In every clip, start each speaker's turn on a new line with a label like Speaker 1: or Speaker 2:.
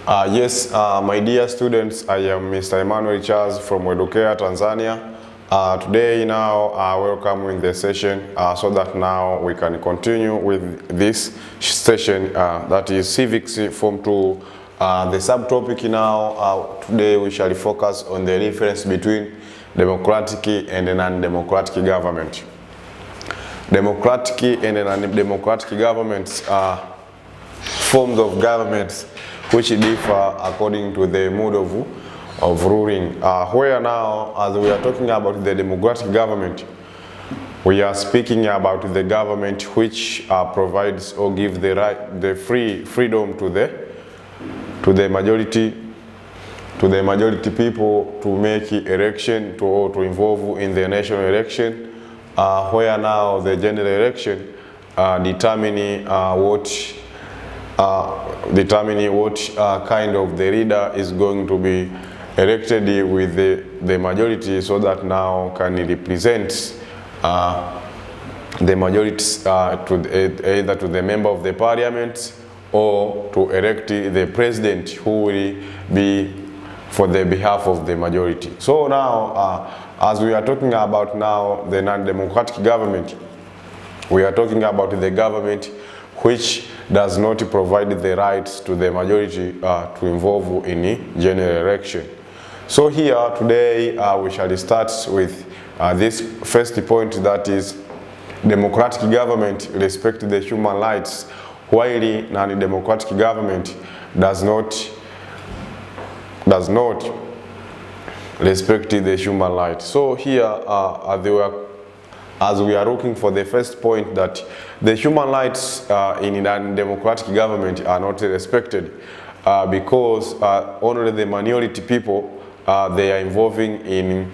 Speaker 1: Yes, my dear students, I am Mr. Emmanuel Charles from Wedocare, Tanzania. Today now, welcome in the session so that now we can continue with this session that is Civics Form 2. The subtopic now, today we shall focus on the difference between democratic and non-democratic government. Democratic and non-democratic governments are forms of governments which differ according to the mode of ruling. Where now, as we are talking about the democratic government, we are speaking about the government which provides or gives the freedom to the majority people to make election to involve in the national election. Where now the general election determining what kind of the leader is going to be elected with the majority, so that now can represent the majority either to the member of the parliament or to elect the president who will be for the behalf of the majority. So now, as we are talking about now the non-democratic government, we are talking about the government which does not provide the rights to the majority to involve in a general election. So here today we shall start with this first point, that is democratic government respect the human rights, while non-democratic government does not respect the human rights. So here as we are looking for the first point, that the human rights in a democratic government are not respected because only the minority people they are involving in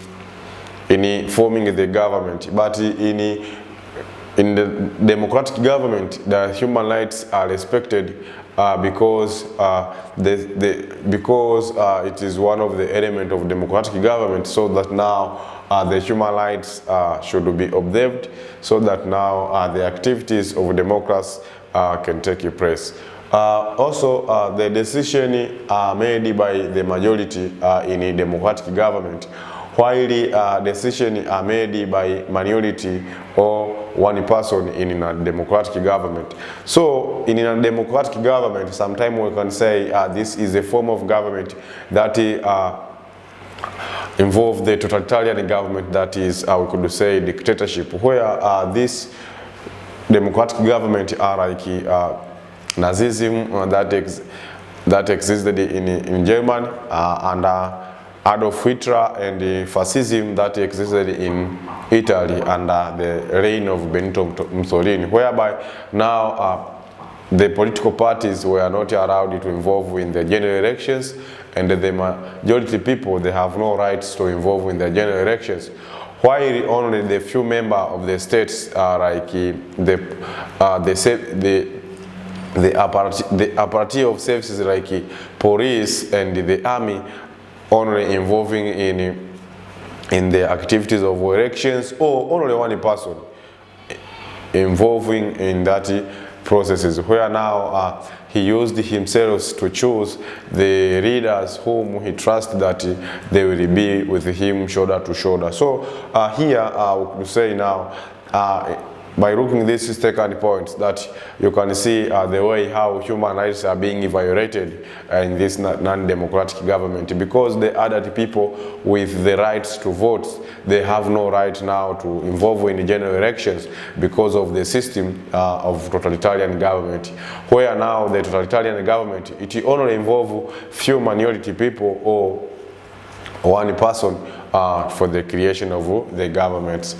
Speaker 1: forming the government. But in the democratic government, the human rights are respected because it is one of the elements of democratic government, so that now the human rights should be observed, so that now the activities of democracy can take place. Also, the decision are made by the majority in a democratic government, while decisions are made by minority or one person in a democratic government. So in a democratic government, sometimes we can say this is a form of government that involve the totalitarian government, that is we could say dictatorship, where this democratic government are like Nazism that existed in Germany under Adolf Hitler, and fascism that existed in Italy under the reign of Benito Mussolini, whereby now the political parties were not allowed to involve in the general elections, and the majority people, they have no rights to involve in the general elections, while only the few members of the states like the apparatus of services like police and the army only involving in the activities of elections, or only one person involving in that processes, where now he used himself to choose the leaders whom he trusts that they will be with him shoulder to shoulder. So here we could say now, by looking at this second point, that you can see the way how human rights are being violated in this non-democratic government, because the other people with the rights to vote, they have no right now to involve in general elections because of the system of totalitarian government, where now the totalitarian government, it only involve few minority people or one person for the creation of the governments.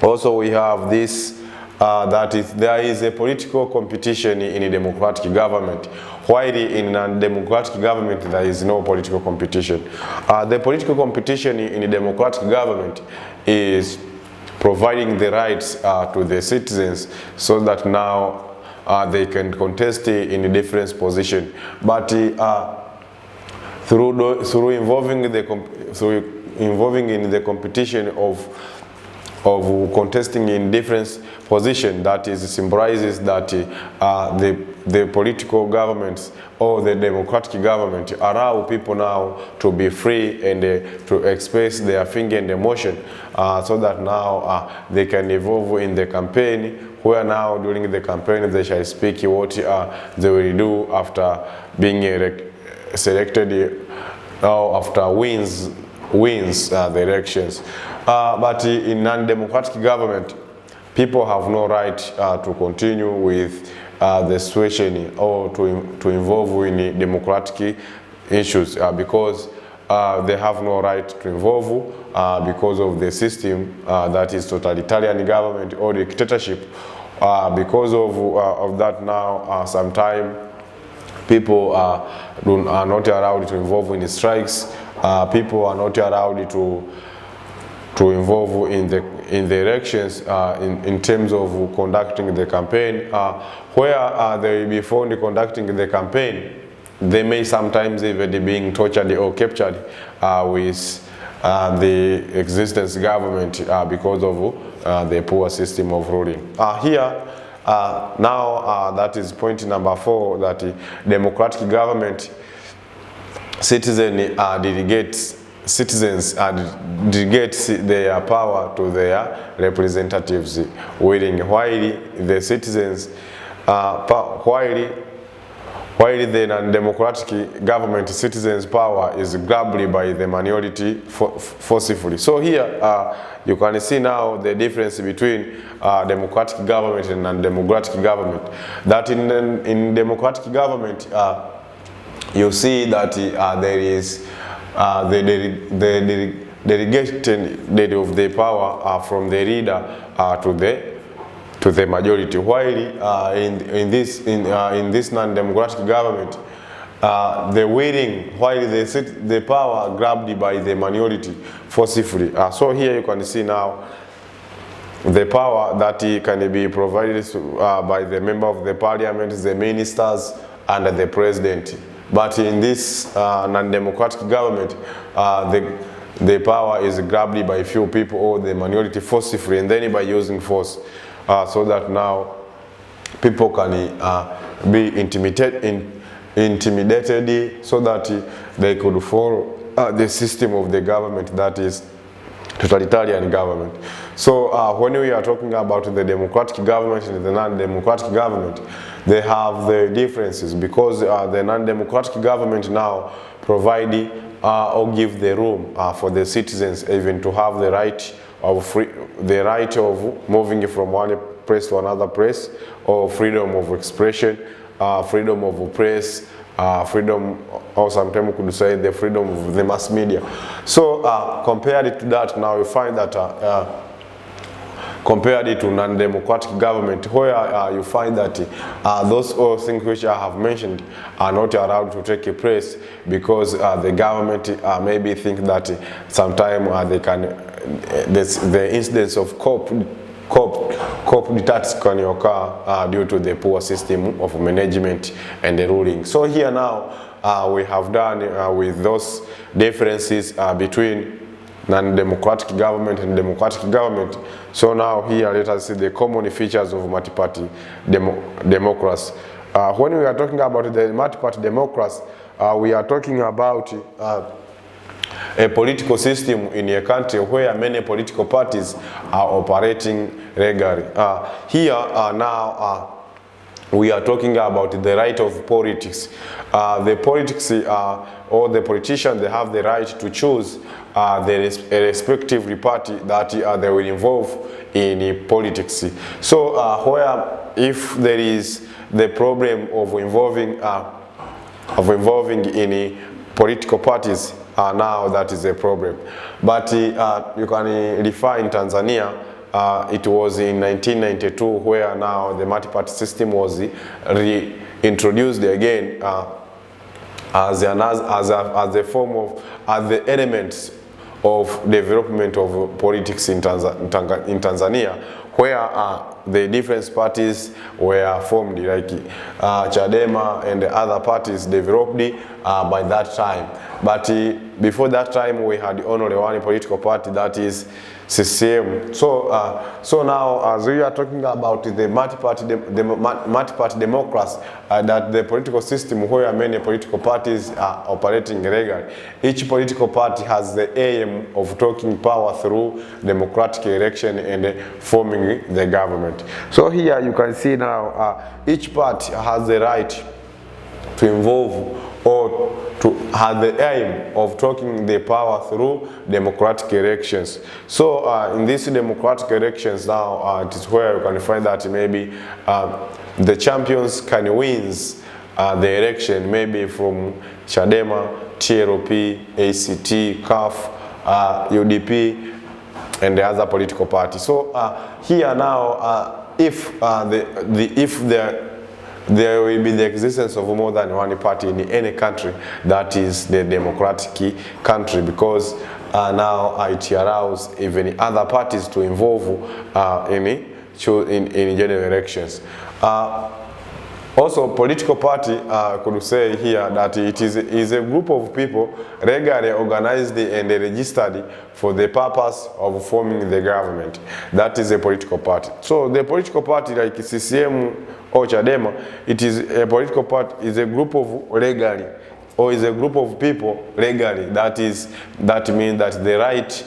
Speaker 1: Also we have this, there is a political competition in a democratic government, while in a democratic government there is no political competition. The political competition in a democratic government is providing the rights to the citizens, so that now they can contest in a different position. But through involving in the competition of contesting in different position, that is symbolizes that the political governments or the democratic government allow people now to be free and to express their feeling and emotion, so that now they can evolve in the campaign, where now during the campaign they shall speak what they will do after being selected or after wins the elections. But in non-democratic government, people have no right to continue with the situation or to involve in democratic issues because they have no right to involve because of the system that is totalitarian government or dictatorship. Because of that now, sometimes people are not allowed to involve in strikes. People are not allowed to involve in the elections in terms of conducting the campaign. Where they will be found conducting the campaign, they may sometimes even be being tortured or captured with the existence government because of the poor system of ruling. Here, now that is point number 4, that democratic government, citizens delegate their power to their representatives willing, while the citizens, while the non-democratic government, citizens' power is grabbed by the minority forcefully. So here you can see now the difference between democratic government and non-democratic government. That in democratic government, you see that there is the delegation of the power from the leader to the majority. While in this non-democratic government, the willing, while the power grabbed by the minority forcefully. So here you can see now the power that can be provided by the member of the parliament, the ministers, and the president. But in this non-democratic government, the power is grabbed by few people or the minority forcefully, and then by using force, so that now people can be intimidated, so that they could follow the system of the government that is totalitarian government. So when we are talking about the democratic government and the non-democratic government, they have the differences, because the non-democratic government now provide or give the room for the citizens even to have the right of moving from one place to another place, or freedom of expression, freedom of press, freedom, or sometimes we could say the freedom of the mass media. So compared to that, now you find that compared to non-democratic government, where you find that those all things which I have mentioned are not allowed to take place, because the government maybe think that sometimes they can, the incidence of attacks can occur due to the poor system of management and the ruling. So here now we have done with those differences between non-democratic government and democratic government. So now here let us see the common features of multi-party democracy. When we are talking about the multi-party democracy, we are talking about a political system in a country where many political parties are operating regularly. Here now we are talking about the right of politics. The politics or the politicians, they have the right to choose the respective party that they will involve in politics. So where if there is the problem of involving in political parties, now that is a problem. But you can refer in Tanzania, it was in 1992 where now the multi-party system was reintroduced again as a form of, as the elements of development of politics in Tanzania, where the different parties were formed, like Chadema and the other parties developed by that time. But before that time, we had only one political party, that is CCM. So now, as we are talking about the multi-party democracy, that the political system where many political parties are operating regularly, each political party has the aim of taking power through democratic election and forming the government. So here you can see now, each party has the right to involve or to have the aim of taking the power through democratic elections. So in these democratic elections now, it is where you can find that maybe the champions can win the election, maybe from Chadema, TLP, ACT, CAF, UDP, and the other political parties. So here now, if there will be the existence of more than one party in any country, that is the democratic country, because now it allows even other parties to involve in general elections. Also, political party could say here that it is a group of people regularly organized and registered for the purpose of forming the government. That is a political party. So the political party like CCM or Chadema, it is a political party, is a group of legally, or is a group of people legally. That means that the right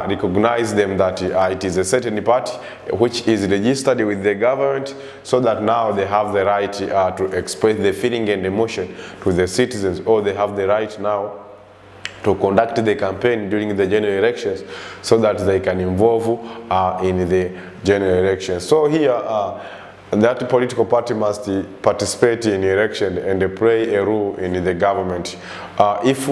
Speaker 1: recognize them that it is a certain party which is registered with the government, so that now they have the right to express the feeling and emotion to the citizens, or they have the right now to conduct the campaign during the general elections, so that they can involve in the general elections. So here, that political party must participate in election and play a role in the government. If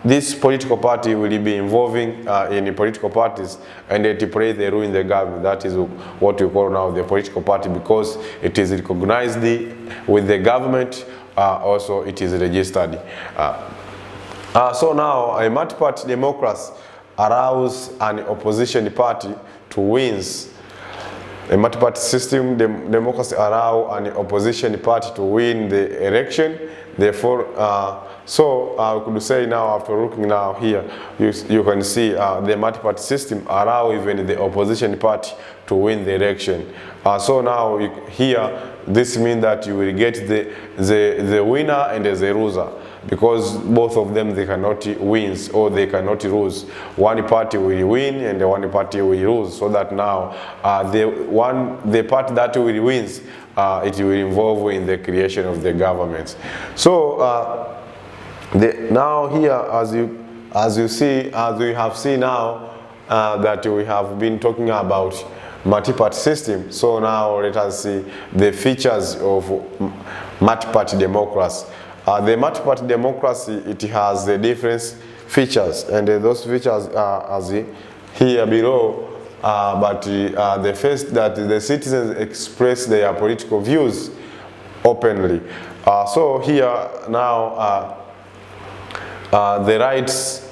Speaker 1: this political party will be involving in political parties and it plays the role in the government, that is what we call now the political party, because it is recognized with the government, also it is registered. So now a multi-party democracy allows an opposition party to win. A multi-party system, democracy allow an opposition party to win the election. Therefore, we could say now, after looking now here, you can see the multi-party system allow even the opposition party to win the election. So now here, this means that you will get the winner and the loser, because both of them, they cannot win or they cannot lose. One party will win and the one party will lose, so that now the party that will win, it will involve in the creation of the government. So now here, as we have seen now that we have been talking about multi-party system. So now let us see the features of multi-party democracy. The multi-party democracy, it has the different features, and those features are as here below. But the first, that the citizens express their political views openly. So here now the rights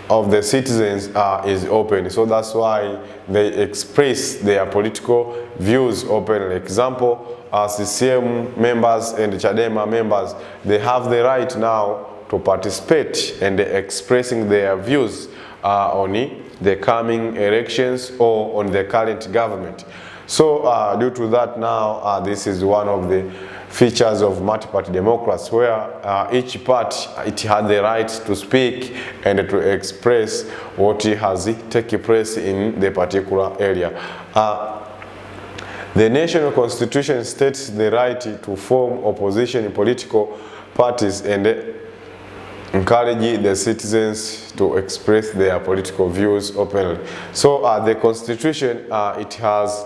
Speaker 1: of the citizens is open. So that's why they express their political views openly. Example, CCM members and Chadema members, they have the right now to participate and expressing their views on the coming elections or on the current government. So due to that now, this is one of the features of multi-party democracy, where each party, it had the right to speak and to express what has taken place in the particular area. The national constitution states the right to form opposition political parties and encourage the citizens to express their political views openly. So the constitution, it has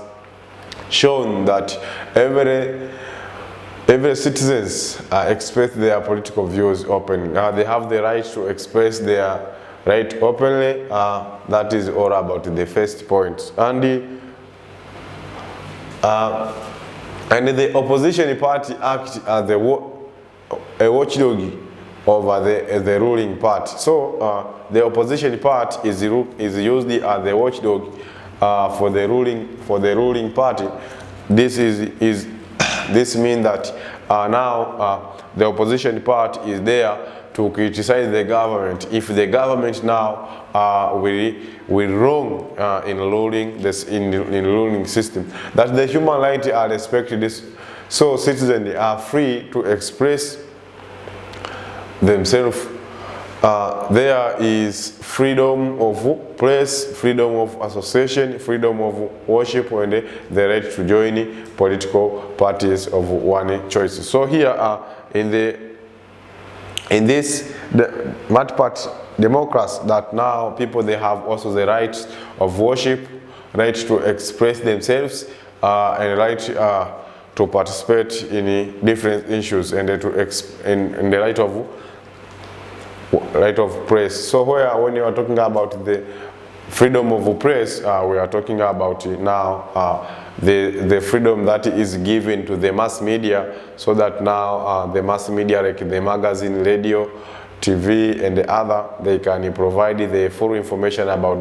Speaker 1: shown that every citizens express their political views openly. They have the right to express their right openly. That is all about the first point. And the opposition party act as a watchdog over the ruling party. So the opposition party is used as the watchdog for the ruling party. This means that now the opposition party is there to criticize the government. If the government now will wrong in ruling ruling system, that the human rights are respected, so citizens are free to express themselves. There is freedom of press, freedom of association, freedom of worship, and the right to join political parties of one choice. So here in this multi-party democracy, that now people, they have also the right of worship, right to express themselves, and right to participate in different issues, and the right of press. So when you are talking about the freedom of press, we are talking about now the freedom that is given to the mass media, so that now the mass media, like the magazine, radio, TV, and the other, they can provide the full information about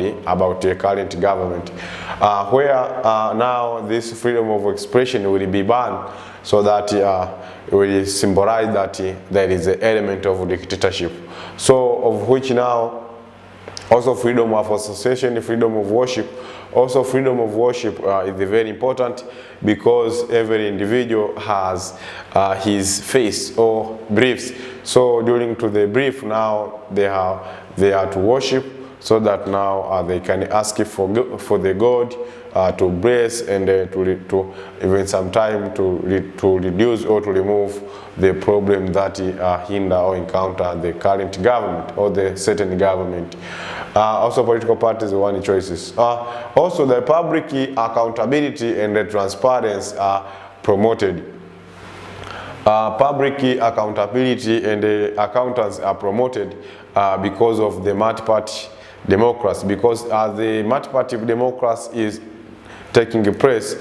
Speaker 1: the current government. Now this freedom of expression will be banned, so that it will symbolize that there is an element of dictatorship. So of which now also freedom of association, freedom of worship. Also freedom of worship is very important, because every individual has his faith or beliefs. So during to the brief, now they are to worship, so that now they can ask for the God to bless, and to even sometime to reduce or to remove the problem that hinder or encounter the current government or the certain government. Also political parties one choices. Also the public accountability and the transparency are promoted. Public accountability and the accountants are promoted because of the multi-party democracy, because the multi-party democracy is taking place,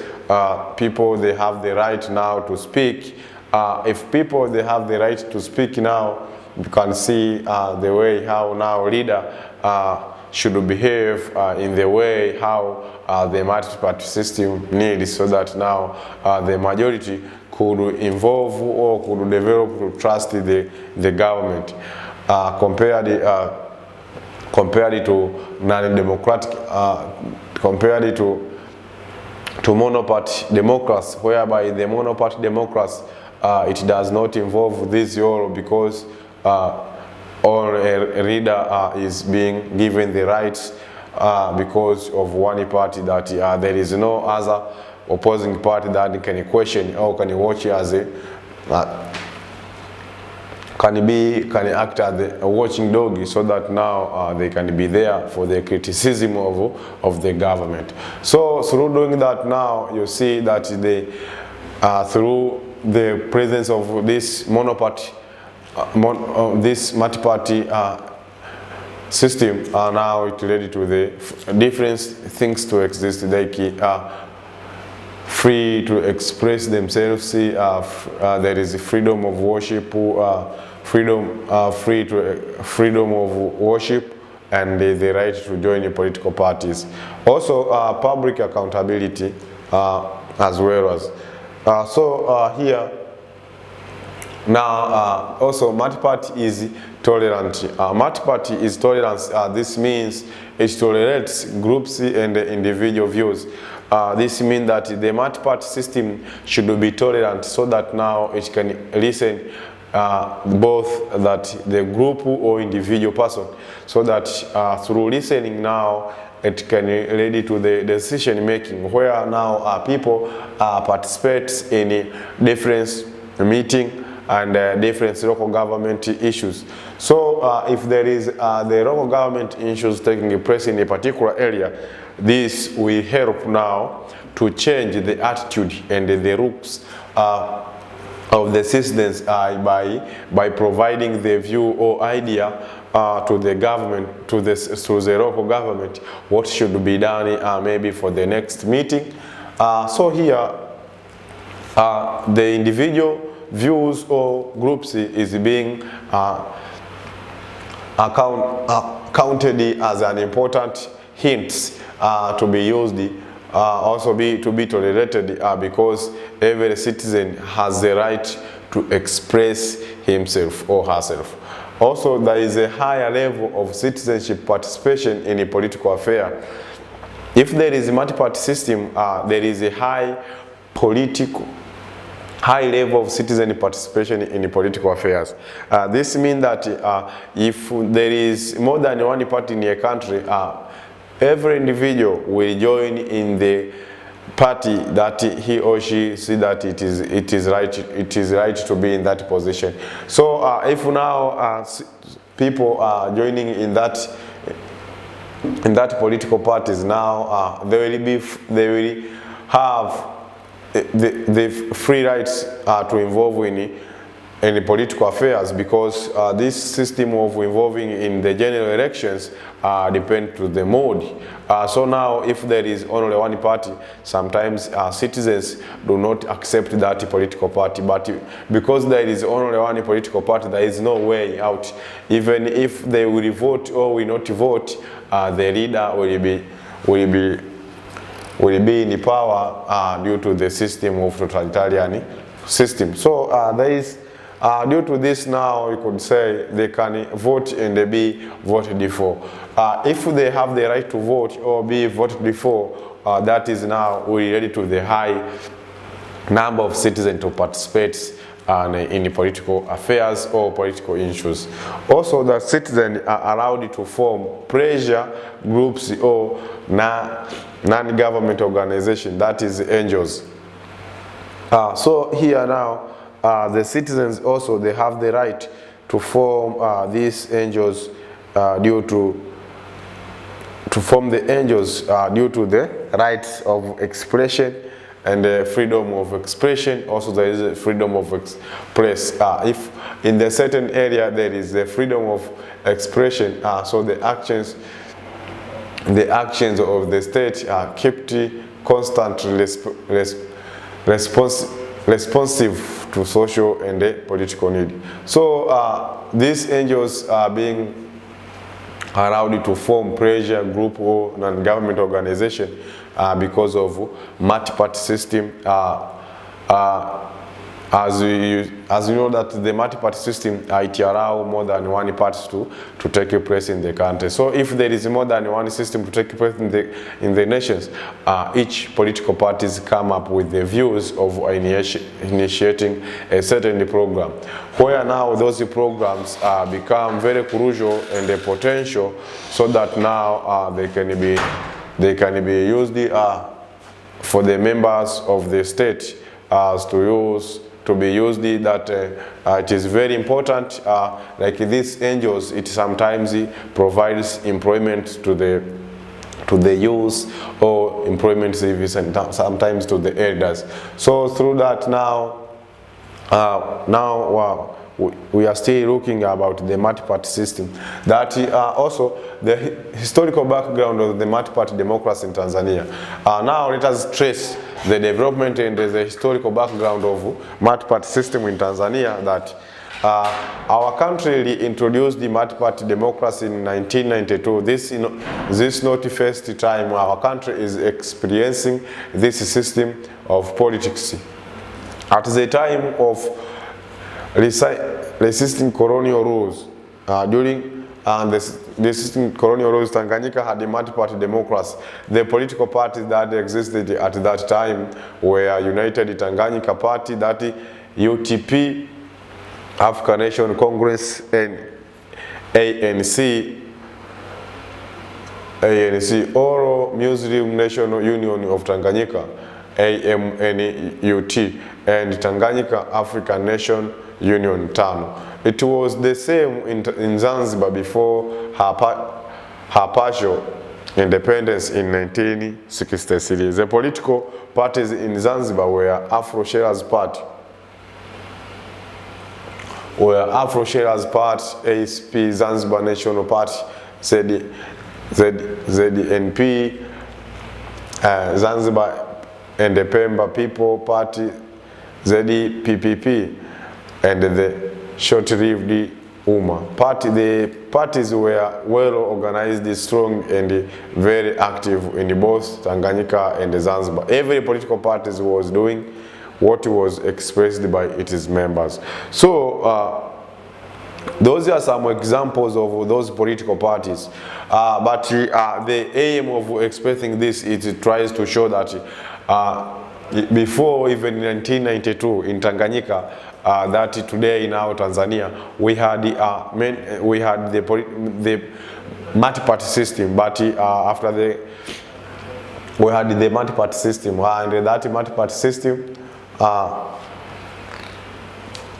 Speaker 1: people, they have the right now to speak. If people, they have the right to speak now, you can see the way how now leader should behave in the way how the multi-party system needs, so that now the majority could involve or could develop to trust the government, compared to non-democratic, compared to monoparty democracy, whereby the monoparty democracy it does not involve this role, because all a leader is being given the rights because of one party, that there is no other opposing party that can question or can watch as a can act as a watching dog, so that now they can be there for the criticism of the government. So through doing that, now you see that they through the presence of this monoparty, this multi-party system, now it led to the different things to exist, like free to express themselves, there is freedom of worship, freedom of worship, and the right to join political parties. Also public accountability as well as. Here now also multi-party is tolerant. Multi-party is tolerance. This means it tolerates groups and individual views. This means that the multi-party system should be tolerant, so that now it can listen both that the group or individual person, so that through listening now it can lead to the decision making, where now people participate in different meeting and different local government issues. So if there is the local government issues taking place in a particular area, this will help now to change the attitude and the rules of the citizens by providing the view or idea to the government, to the local government, what should be done maybe for the next meeting. So here the individual views or groups is being counted as an important hint to be used, to be tolerated, because every citizen has the right to express himself or herself. Also, there is a higher level of citizenship participation in a political affair. If there is a multi-party system, there is a high level of citizen participation in the political affairs. This means that if there is more than one party in a country, every individual will join in the party that he or she see that it is right to be in that position. So if now people are joining in that political parties, now they will have the free rights to involve in the political affairs, because this system of involving in the general elections depends to the mode. So now, if there is only one party, sometimes citizens do not accept that political party. But because there is only one political party, there is no way out. Even if they will vote or will not vote, the leader will be in the power due to the system of totalitarian system. So there is due to this, now you could say they can vote and they be voted for. If they have the right to vote or be voted for, that is now related to the high number of citizens to participate in the political affairs or political issues. Also, the citizens are allowed to form pressure groups or non-government organization, that is NGOs. So here now, the citizens also, they have the right to form these NGOs due to the rights of expression and freedom of expression. Also, there is a freedom of express. If in the certain area there is the freedom of expression, so the actions of the state are kept constantly responsive to social and political need. So these NGOs are being allowed to form pressure group or non-government organization because of multi-party system. As you know that the multi-party system, it allows more than one party to take place in the country. So if there is more than one system to take place in the nations, each political parties come up with the views of initiating a certain program, where now those programs become very crucial and potential, so that now they can be used for the members of the state to be used, that it is very important. Like these NGOs, it sometimes provides employment to the youth or employment service, and sometimes to the elders. So through that now, we are still looking about the multi-party system. That also the historical background of the multi-party democracy in Tanzania. Now let us trace the development and the historical background of multi-party system in Tanzania. That our country introduced the multi-party democracy in 1992. This is not the first time our country is experiencing this system of politics. At the time of resisting colonial rules, during the system colonial rules, Tanganyika had a multi-party democracy. The political parties that existed at that time were United Tanganyika Party, that UTP, African National Congress, and ANC, Oro Muslim National Union of Tanganyika, AMNUT, and Tanganyika African Nation Union TANU. It was the same in Zanzibar before her partial independence in 1963. The political parties in Zanzibar were Afro-Shirazi Party, ASP, Zanzibar National Party, ZNP, Zanzibar and the Pemba People Party, ZPPP, and the short-lived umma. The parties were well organized, strong, and very active in both Tanganyika and Zanzibar. Every political party was doing what was expressed by its members. So those are some examples of those political parties. But the aim of expressing this, it tries to show that before even 1992 in Tanganyika, that today now Tanzania, we had the multi-party system, but after we had the multi-party system, and that multi-party system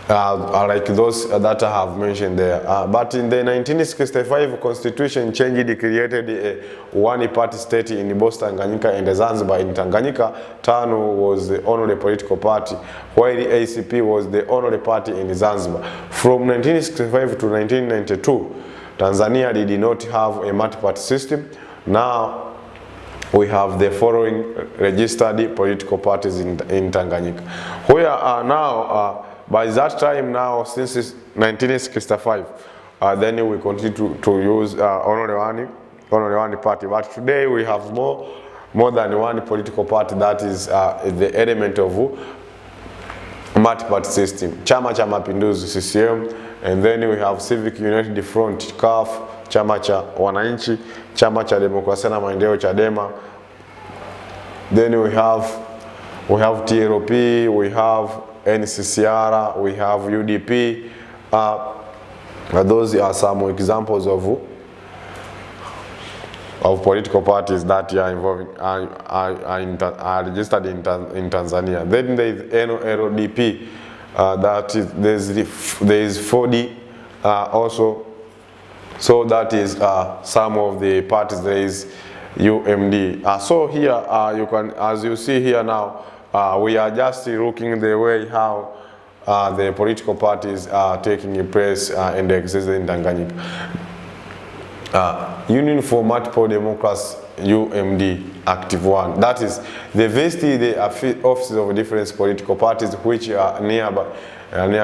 Speaker 1: like those that I have mentioned there. But in the 1965 Constitution changed, created a one-party state in both Tanganyika and Zanzibar. In Tanganyika, TANU was the only political party, while the ACP was the only party in Zanzibar. From 1965 to 1992, Tanzania did not have a multi-party system. Now we have the following registered political parties in Tanganyika. Where now by that time now, since 1965, then we continue to use only one party. But today we have more than one political party that is the element of multi-party system. Chama cha Mapinduzi CCM, and then we have Civic United Front CUF, Chama cha Wananchi, Chama cha Demokrasia na Maendeleo Chadema. Then we have TLP, we have NCCR, we have UDP. Those are some examples of political parties that are involving are registered in Tanzania. Then there is NLDP, that is there is 4D also. So that is some of the parties. There is UMD. So here you can, as you see here now, we are just looking the way how the political parties are taking place and exist in Tanganyika. Union for Multiple Democracy, UMD, Active 1. That is, they visit the offices of different political parties which are near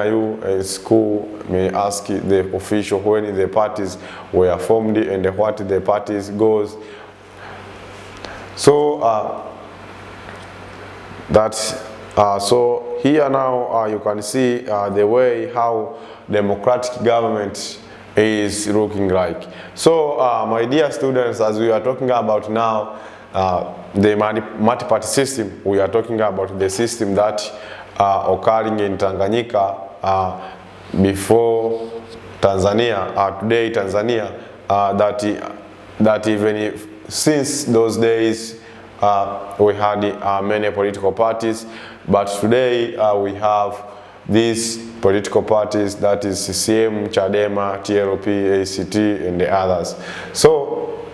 Speaker 1: you. A school may ask the official when the parties were formed and what the parties goes. So so here now you can see the way how democratic government is looking like. So my dear students, as we are talking about now the multi-party system, we are talking about the system that occurring in Tanganyika before Tanzania, today Tanzania, that even if, since those days we had many political parties, but today we have these political parties, that is CCM, Chadema, TLP, ACT, and the others. So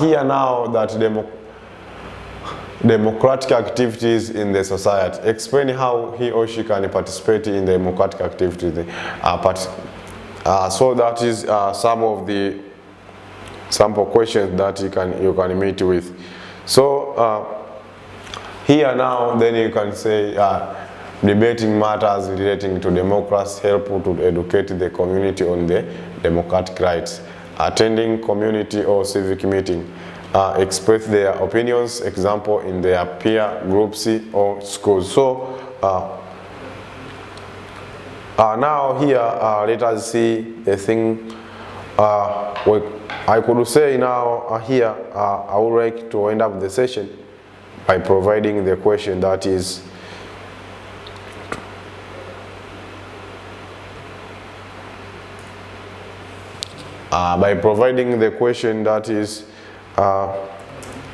Speaker 1: here now that democratic activities in the society, explain how he or she can participate in the democratic activities. So that is some of the sample questions that you can meet with. So here now, then you can say debating matters relating to democracy, help to educate the community on the democratic rights, attending community or civic meeting, express their opinions, example in their peer groups or schools. So now here let us see the thing. I could say now here I would like to end up the session by providing the question that is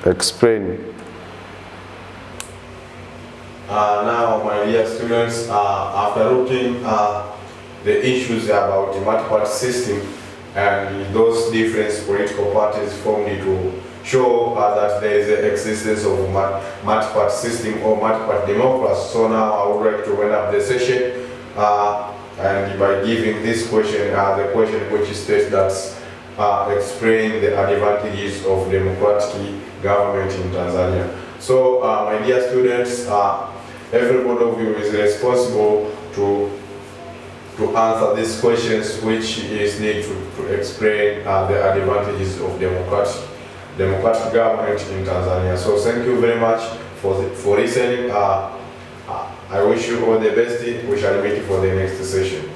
Speaker 1: explain. Now, my dear students, after looking the issues about the multi-party system and those different political parties formed to show that there is the existence of multi-party system or multi-party democracy. So now I would like to end up the session and by giving this question, the question which states that explain the advantages of democratic government in Tanzania. So my dear students, every one of you is responsible to to answer these questions, which is need to explain the advantages of democratic government in Tanzania. So thank you very much for listening. I wish you all the best. We shall meet for the next session.